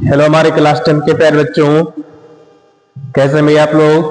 Hello हमारे class 10 के प्यारे बच्चों, कैसे भैया आप लोग।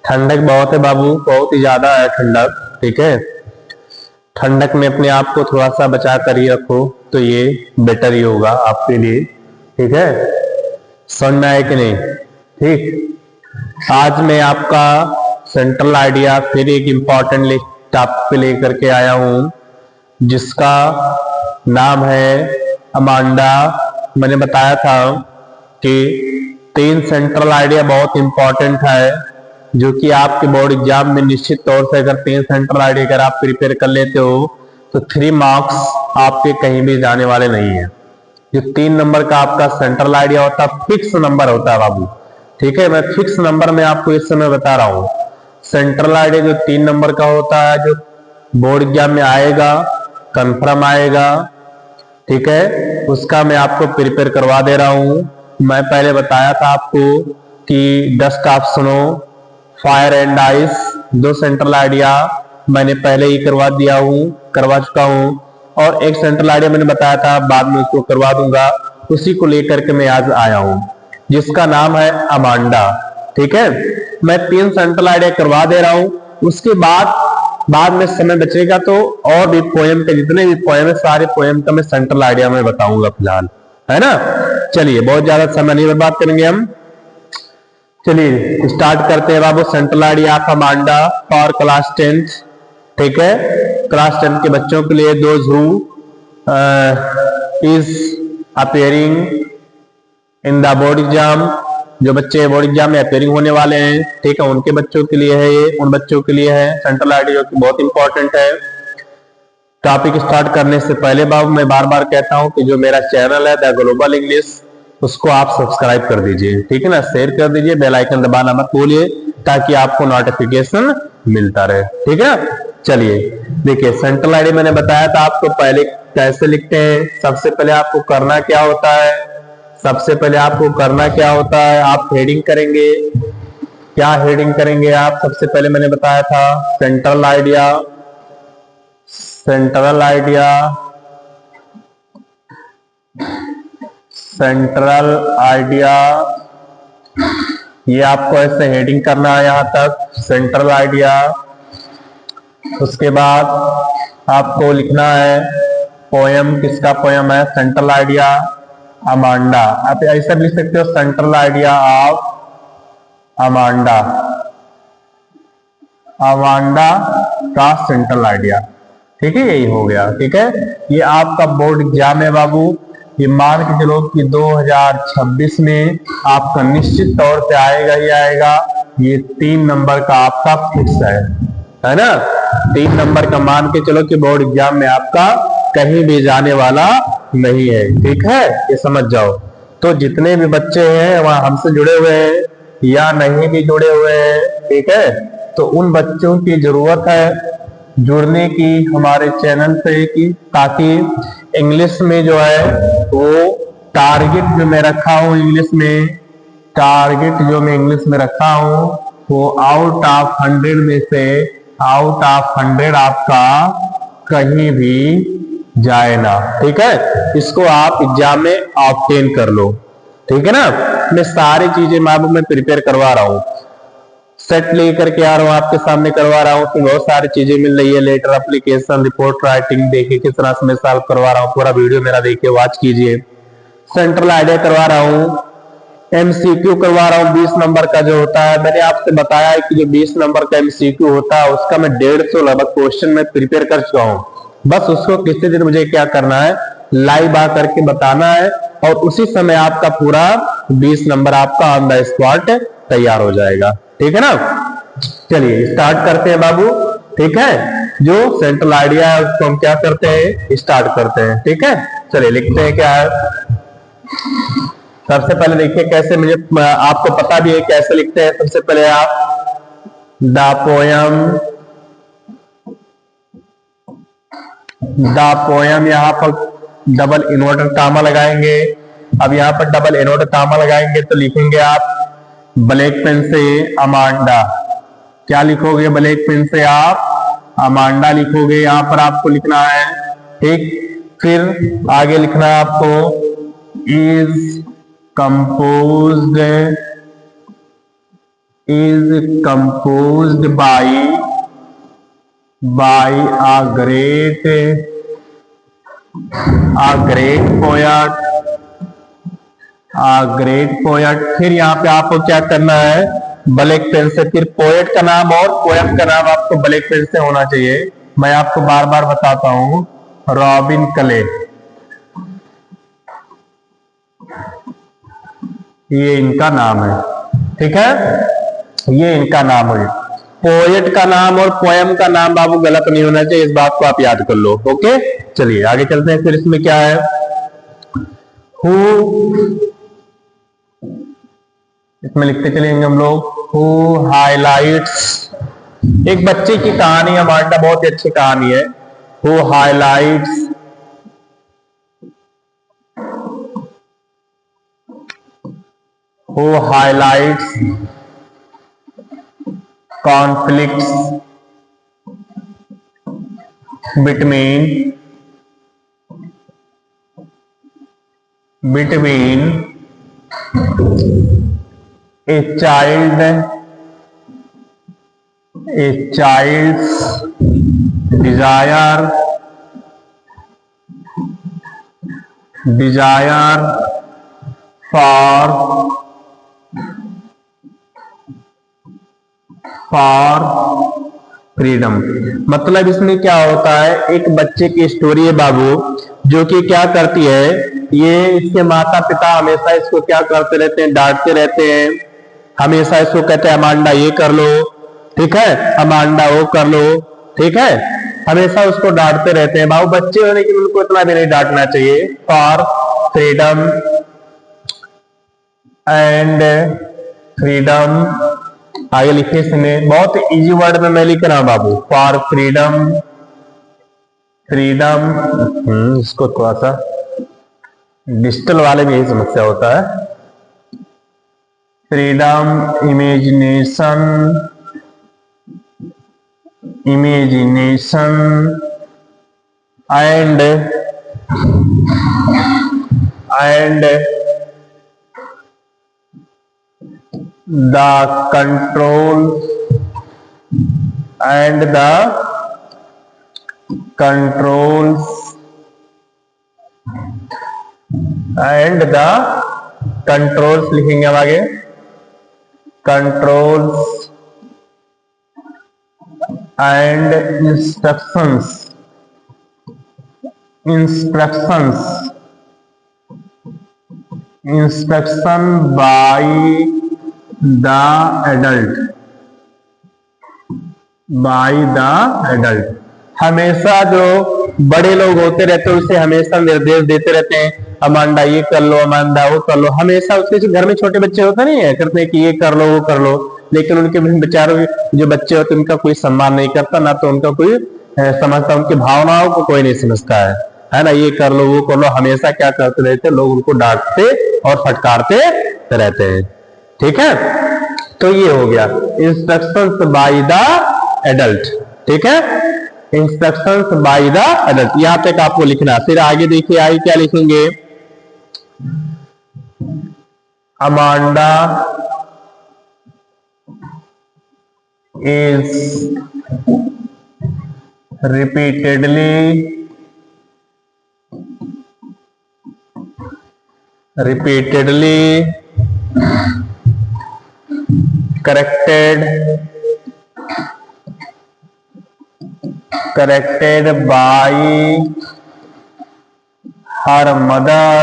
ठंडक बहुत है बाबू, बहुत ही ज्यादा है ठंडक। ठीक है, ठंडक में अपने आप को थोड़ा सा बचा कर ही रखो तो ये बेटर ही होगा आपके लिए। ठीक है, समझ में आए कि नहीं। ठीक, आज मैं आपका सेंट्रल आइडिया फिर एक इम्पॉर्टेंट टॉपिक पे लेकर के आया हूं जिसका नाम है अमांडा। मैंने बताया था कि 3 सेंट्रल आइडिया बहुत इंपॉर्टेंट है जो कि आपके बोर्ड एग्जाम में निश्चित तौर से अगर 3 सेंट्रल आइडिया अगर आप प्रिपेयर कर लेते हो तो 3 मार्क्स आपके कहीं भी जाने वाले नहीं है। जो 3 नंबर का आपका सेंट्रल आइडिया होता है फिक्स नंबर होता है बाबू। ठीक है, मैं फिक्स नंबर में आपको इस समय बता रहा हूं। सेंट्रल आइडिया जो 3 नंबर का होता है जो बोर्ड एग्जाम में आएगा, कंफर्म आएगा। ठीक है, उसका मैं आपको प्रिपेयर करवा दे रहा हूं। मैं पहले बताया था आपको कि dust of snow, fire and ice 2 central idea मैंने पहले ही करवा चुका हूं। और एक सेंट्रल आइडिया मैंने बताया था बाद में उसको करवा दूंगा, उसी को लेकर के मैं आज आया हूं जिसका नाम है अमांडा। ठीक है, मैं 3 सेंट्रल आइडिया करवा दे रहा हूं, उसके बाद में समय बचेगा तो और भी पोएम के जितने भी पोएम है सारे पोएम का मैं सेंट्रल आइडिया में बताऊंगा फिलहाल, है ना। चलिए, बहुत ज्यादा समय नहीं बर्बाद करेंगे हम। चलिए स्टार्ट करते हैं बाबू। Central idea of Amanda for class 10th। ठीक है, क्लास 10 के बच्चों के लिए those who is appearing in the board exam, जो बच्चे बोर्ड एग्जाम में अपेयरिंग होने वाले हैं, ठीक है, उनके बच्चों के लिए है ये, उन बच्चों के लिए है सेंट्रल आइडिया जो कि बहुत इंपॉर्टेंट है। टॉपिक स्टार्ट करने से पहले बाबू मैं बार बार कहता हूं कि जो मेरा चैनल है द ग्लोबल इंग्लिश उसको आप सब्सक्राइब कर दीजिए। ठीक है ना, शेयर कर दीजिए, बेल आइकन दबाना मत भूलिए ताकि आपको नोटिफिकेशन मिलता रहे। ठीक है, चलिए देखिए सेंट्रल आइडिया मैंने बताया था आपको पहले कैसे लिखते हैं। सबसे पहले आपको करना क्या होता है, आप हेडिंग करेंगे। क्या हेडिंग करेंगे आप, सबसे पहले मैंने बताया था सेंट्रल आइडिया ये आपको ऐसे हेडिंग करना है यहां तक सेंट्रल आइडिया। उसके बाद आपको लिखना है पोयम, किसका पोयम है, सेंट्रल आइडिया अमांडा। आप ऐसा लिख सकते हो सेंट्रल आइडिया ऑफ अमांडा का सेंट्रल आइडिया। ठीक है, यही हो गया। ठीक है, ये आपका बोर्ड एग्जाम है बाबू, ये मान के चलो कि 2026 में आपका निश्चित तौर पे आएगा ही आएगा। ये 3 नंबर का आपका फिक्स है ना। 3 नंबर का मान के चलो कि बोर्ड एग्जाम में आपका कहीं भी जाने वाला नहीं है। ठीक है, ये समझ जाओ। तो जितने भी बच्चे हैं वहां हमसे जुड़े हुए हैं या नहीं भी जुड़े हुए हैं, ठीक है, तो उन बच्चों की जरूरत है जुड़ने की हमारे चैनल से कि ताकि इंग्लिश में जो है वो टारगेट जो मैं रखा हूं इंग्लिश में रखा हूं वो आउट ऑफ 100 में से आउट ऑफ 100 आपका कहीं भी जाए ना। ठीक है, इसको आप एग्जाम में ऑब्टेन कर लो। ठीक है ना, मैं सारी चीजें मैं प्रिपेयर करवा रहा हूं, सेट लेकर के आ रहा हूं आपके सामने करवा रहा हूं। तो बहुत सारी चीजें मिल रही है, लेटर एप्लीकेशन, रिपोर्ट राइटिंग, देखिए किस तरह से मैं सॉल्व करवा रहा हूं, पूरा वीडियो मेरा देखिए, वॉच कीजिए। सेंट्रल आइडिया करवा रहा हूं, एमसीक्यू करवा रहा हूं 20 नंबर का जो होता है। मैंने आपसे बताया है कि जो 20 नंबर का एमसीक्यू होता है उसका मैं 150 लगभग क्वेश्चन में प्रिपेयर कर चुका हूं। बस उसको किसी दिन मुझे क्या करना है, लाइव आ करके बताना है और उसी समय आपका पूरा 20 नंबर आपका ऑन द स्पॉट तैयार हो जाएगा। ठीक है ना, चलिए स्टार्ट करते हैं बाबू। ठीक है, जो सेंट्रल आइडिया है उसको हम क्या करते हैं, स्टार्ट करते हैं। ठीक है, चलिए लिखते हैं क्या है। सबसे पहले देखिए कैसे, मुझे आपको पता भी है कैसे लिखते हैं। सबसे पहले आप द पोयम यहां पर डबल इन्वर्टर कामा लगाएंगे। अब यहां पर डबल इन्वर्टर कामा लगाएंगे तो लिखेंगे आप ब्लैक पेन से अमांडा। क्या लिखोगे, ब्लैक पेन से आप अमांडा लिखोगे, यहां पर आपको लिखना है। ठीक, फिर आगे लिखना है आपको is composed is composed by a great poet। फिर यहाँ पे आपको क्या करना है, ब्लैक पेन से, फिर पोएट का नाम और पोएम का नाम आपको ब्लैक पेन से होना चाहिए। मैं आपको बार बार बताता हूं, रॉबिन क्ले, ये इनका नाम है, ठीक है, ये इनका नाम है। पोएट का नाम और पोएम का नाम बाबू गलत नहीं होना चाहिए, इस बात को आप याद कर लो। ओके, चलिए आगे चलते हैं। फिर इसमें क्या है, हु, इसमें लिखते चलेंगे हम लोग, हु हाईलाइट्स, एक बच्चे की कहानी है अमांडा, बहुत ही अच्छी कहानी है। Who highlights conflicts between a child's desire for freedom. मतलब इसमें क्या होता है, एक बच्चे की स्टोरी है बाबू, जो कि क्या करती है, ये इसके माता पिता हमेशा इसको क्या करते रहते हैं, डांटते रहते हैं, हमेशा इसको कहते हैं अमांडा ये कर लो, ठीक है, अमांडा वो कर लो, ठीक है, हमेशा उसको डांटते रहते हैं बाबू बच्चे हो, लेकिन उनको इतना भी नहीं डांटना चाहिए। फॉर फ्रीडम एंड फ्रीडम, आगे लिखिए, इसमें बहुत इजी वर्ड में मैं लिख रहा हूं बाबू, फॉर फ्रीडम, इसको थोड़ा सा डिजिटल वाले में यही समस्या होता है। Freedom, imagination and the controls लिखेंगे हम आगे, controls and instruction by the adult, हमेशा जो बड़े लोग होते रहते हैं उसे हमेशा निर्देश देते रहते हैं, अमांडा ये कर लो, अमांडा वो कर लो, हमेशा उसके जो घर में छोटे बच्चे होते नहीं है, करते हैं कि ये कर लो वो कर लो, लेकिन उनके बेचारों जो बच्चे होते हैं उनका कोई सम्मान नहीं करता, ना तो उनका कोई समझता, उनकी भावनाओं को कोई नहीं समझता है ना, ये कर लो वो कर लो, हमेशा क्या करते रहते, लोग उनको डांटते और फटकारते रहते हैं, ठीक है। तो ये हो गया इंस्ट्रक्शंस बाय द एडल्ट, ठीक है, इंस्ट्रक्शंस बाय द एडल्ट, यहां तक आपको लिखना। फिर आगे देखिए, आगे क्या लिखेंगे, Amanda is repeatedly corrected by her mother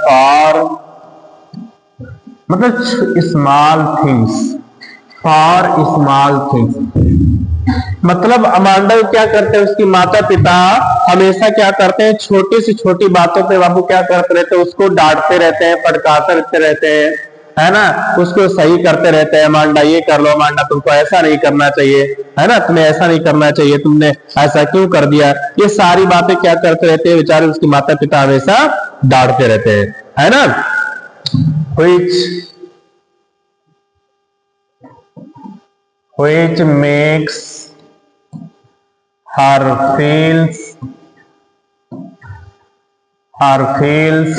for मतलब स्मॉल थिंग्स, मतलब अमांडा क्या करते हैं, उसकी माता पिता हमेशा क्या करते हैं, छोटी से छोटी बातों पे बाबू क्या करते रहते हैं, उसको डांटते रहते हैं, फटकारते रहते हैं, है ना, उसको सही करते रहते हैं, अमांडा ये कर लो, अमांडा तुमको ऐसा नहीं करना चाहिए, है ना, तुम्हें ऐसा नहीं करना चाहिए, तुमने ऐसा क्यों कर दिया, ये सारी बातें क्या करते रहते हैं, बेचारे उसके माता पिता हमेशा डांटते रहते हैं, है ना। which makes her feels or feels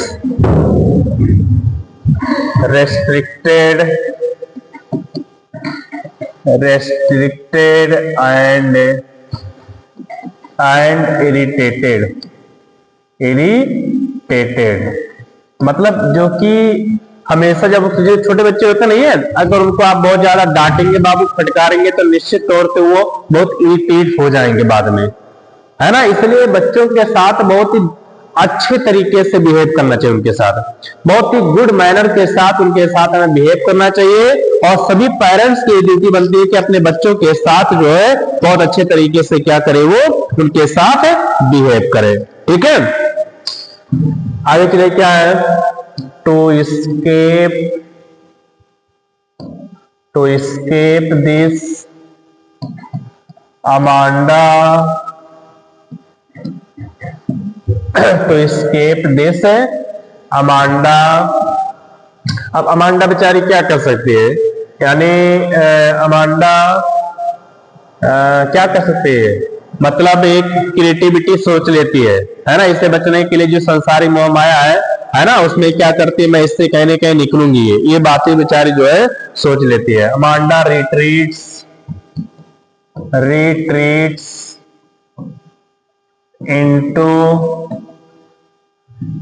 restricted and irritated मतलब जो कि हमेशा जब जो छोटे बच्चे होते नहीं है, अगर उनको आप बहुत ज्यादा डांटेंगे बाबू, फटकारेंगे तो निश्चित तौर पे वो बहुत इरिटेट हो जाएंगे बाद में, है ना। इसलिए बच्चों के साथ बहुत ही अच्छे तरीके से बिहेव करना चाहिए, उनके साथ बहुत ही गुड मैनर के साथ उनके साथ हमें बिहेव करना चाहिए। और सभी पेरेंट्स की ड्यूटी बनती है कि अपने बच्चों के साथ जो है बहुत अच्छे तरीके से क्या करे, वो उनके साथ बिहेव करे, ठीक है। आगे चलिए क्या है, टू escape this Amanda अब अमांडा बेचारी क्या कर सकती है, यानी अमांडा क्या कर सकती है, मतलब एक क्रिएटिविटी सोच लेती है ना। इससे बचने के लिए जो संसारी मोह माया है ना, उसमें क्या करती है, मैं इससे कहीं ना कहीं निकलूंगी, ये बातें बेचारी जो है सोच लेती है। Amanda retreats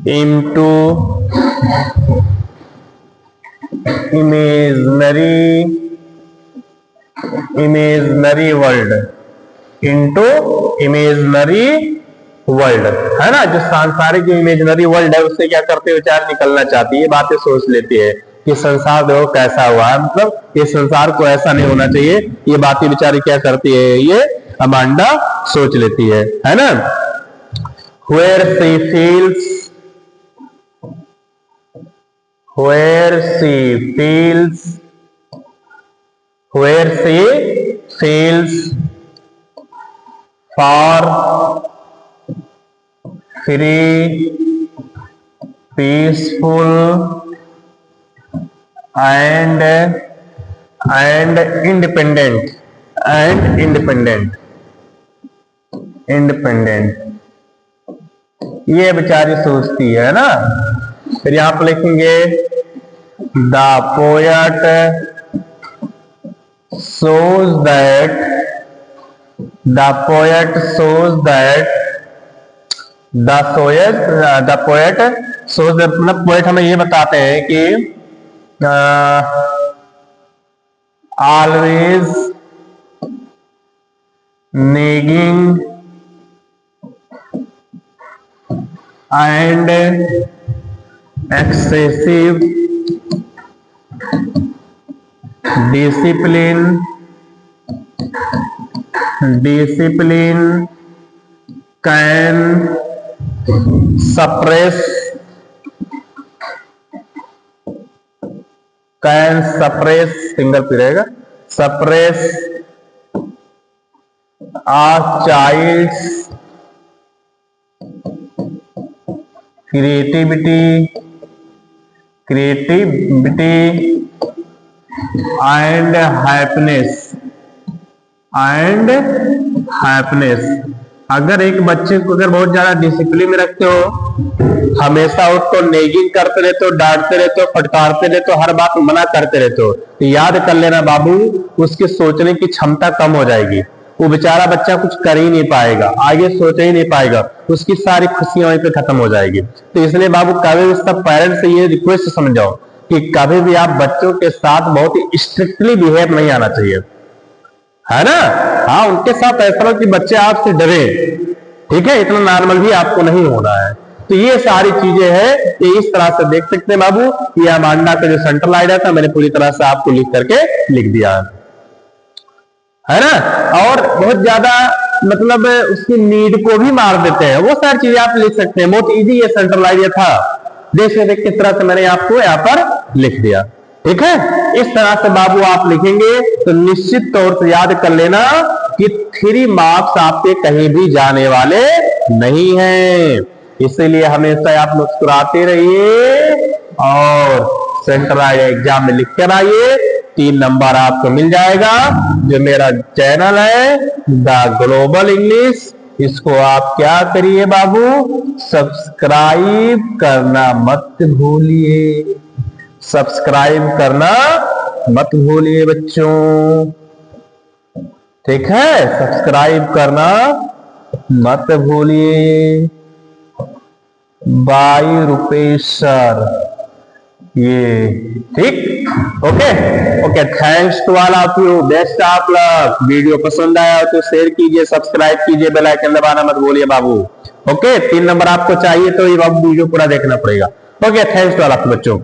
into imaginary world है ना, जो सांसारिक जो इमेजिनरी वर्ल्ड है उससे क्या करते हुए बेचारी निकलना चाहती है, ये बातें सोच लेती है कि संसार देखो कैसा हुआ है, मतलब ये संसार को ऐसा नहीं होना चाहिए, ये बातें बेचारी क्या करती है, ये अमांडा सोच लेती है ना। where she feels far free, peaceful and independent ये बेचारी सोचती है ना। फिर यहां पर लिखेंगे the poet shows that the poet shows मतलब पोएट हमें ये बताते हैं कि always nagging and excessive discipline can suppress single P रहेगा, suppress a child's creativity and happiness अगर एक बच्चे को अगर बहुत ज्यादा डिसिप्लिन में रखते हो, हमेशा उसको नेगिंग करते रहते हो, डांटते रहते हो, फटकारते रहते हो, हर बात मना करते रहते हो, तो याद कर लेना बाबू, उसके सोचने की क्षमता कम हो जाएगी, वो बेचारा बच्चा कुछ कर ही नहीं पाएगा, आगे सोच ही नहीं पाएगा, उसकी सारी खुशियां वहीं पे खत्म हो जाएगी। तो इसलिए बाबू कभी भी सब पेरेंट्स से ये रिक्वेस्ट समझाओ कि कभी भी आप बच्चों के साथ बहुत ही स्ट्रिक्टली बिहेव नहीं आना चाहिए, है ना। हाँ, उनके साथ ऐसा हो कि बच्चे आपसे डरे, ठीक है, इतना नॉर्मल भी आपको नहीं होना है। तो ये सारी चीजें हैं, ये इस तरह से देख सकते हैं बाबू। ये अमांडा का जो सेंट्रल आइडिया था मैंने पूरी तरह से आपको लिख करके लिख दिया है ना। और बहुत ज्यादा मतलब उसकी नीड को भी मार देते हैं, वो सारी चीजें आप लिख सकते हैं। बहुत इजी ये सेंट्रल आइडिया था, देख किस तरह से मैंने आपको यहाँ पर लिख दिया, ठीक है। इस तरह से बाबू आप लिखेंगे तो निश्चित तौर से याद कर लेना कि 3 मार्क्स आपके कहीं भी जाने वाले नहीं हैं। इसीलिए हमेशा आप मुस्कुराते रहिए और सेंट्रल एग्जाम में लिख कर आइए, 3 नंबर आपको मिल जाएगा। जो मेरा चैनल है द ग्लोबल इंग्लिश, इसको आप क्या करिए बाबू, सब्सक्राइब करना मत भूलिए, सब्सक्राइब करना मत भूलिए बच्चों, ठीक है, सब्सक्राइब करना मत भूलिए। बाय रुपेश सर, ये ठीक, okay okay, thanks to all of you, best of luck. Video पसंद आया तो शेयर कीजिए, सब्सक्राइब कीजिए, बेल आइकन दबाना मत भूलिए बाबू। ओके, 3 नंबर आपको चाहिए तो ये अब वीडियो पूरा देखना पड़ेगा। Okay, thanks to all of बच्चों।